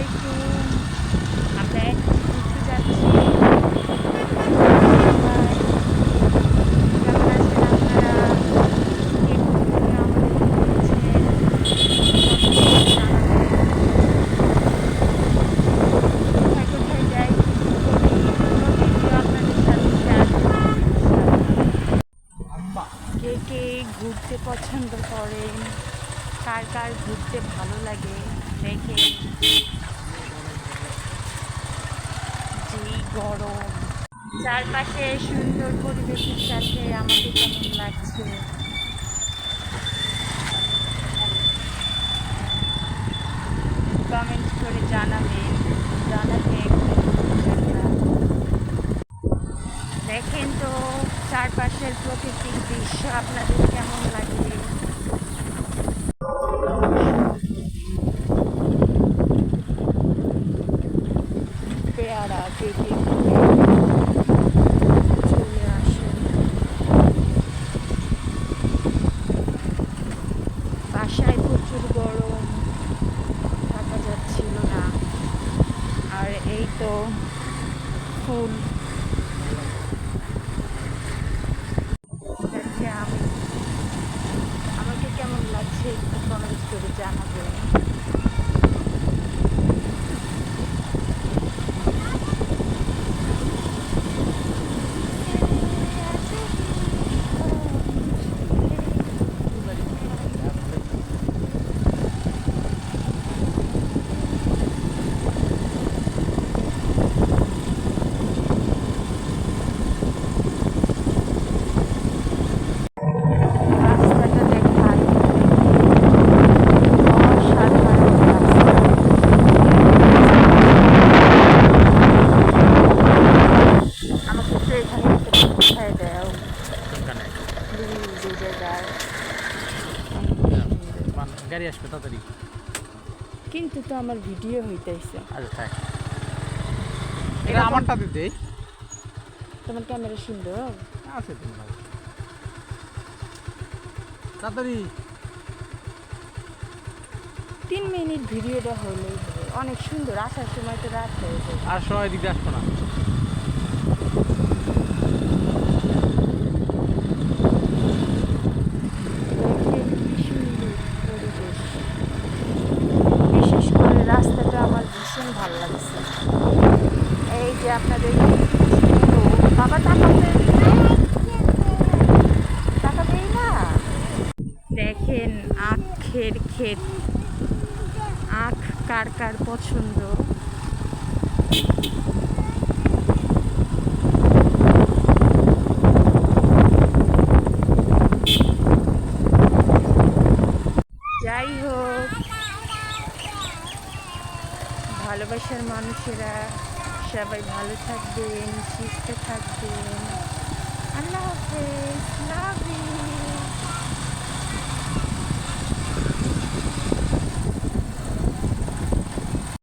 আলাইকুম। আমরা এখন ঘুরতে যাচ্ছি। কেমন আছেন আপনারা? কে কোথা থেকে আমাদের দেখছেন? কোথায় কোথায় যাই, কি কি করি, পুরো ভিডিও আপনাদের সাথে শেয়ার করব ইনশাআল্লাহ। কে কে ঘুরতে পছন্দ করেন, কার কার ঘুরতে ভালো লাগে দেখে। যে গরম, চারপাশে সুন্দর পরিবেশের সাথে আমাকে কেমন লাগছে কমেন্ট করে জানাবেন। জানাতে ভুলবেন না। দেখেন তো চারপাশের প্রকৃতিক দৃশ্য আপনাদের কেমন লাগে। পেয়ারা পেকে চলে আসে। বাসায় প্রচুর গরম, থাকা যাচ্ছিল না। আর এই তো ফুল যাচ্ছে। আমাকে কেমন লাগছে একটু কমেন্ট করে জানাবেন। রাস্তাটা দেখাই, অসাধারণ রাস্তা। আমাকে তো এখানে একটা উঠায় দেও, যে জায়গায় গাড়ি আসবে তাড়াতাড়ি। কিন্তু তো আমার ভিডিও হইতেছে। আচ্ছা থাক, এটা আমারটা দিতে তোমার ক্যামেরা সুন্দর আছে তোমার তাড়াতাড়ি। 3 মিনিট ভিডিওটা হলেই হবে। অনেক সুন্দর, আসার সময় তো রাত হয়ে যায়। আর সবাই দিকে আসবো না। দেখেন কি সুন্দর পরিবেশ। বিশেষ করে রাস্তাটা আমার ভীষণ ভালো লাগছে। এই যে আপনাদের বাবা তাকাবে, তাকাবেই না। দেখেন আখের ক্ষেত। আখ কার কার পছন্দ? যাই হোক, ভালোবাসার মানুষেরা সবাই ভালো থাকবেন, সুস্থ থাকবেন। আল্লাহ হাফেজ।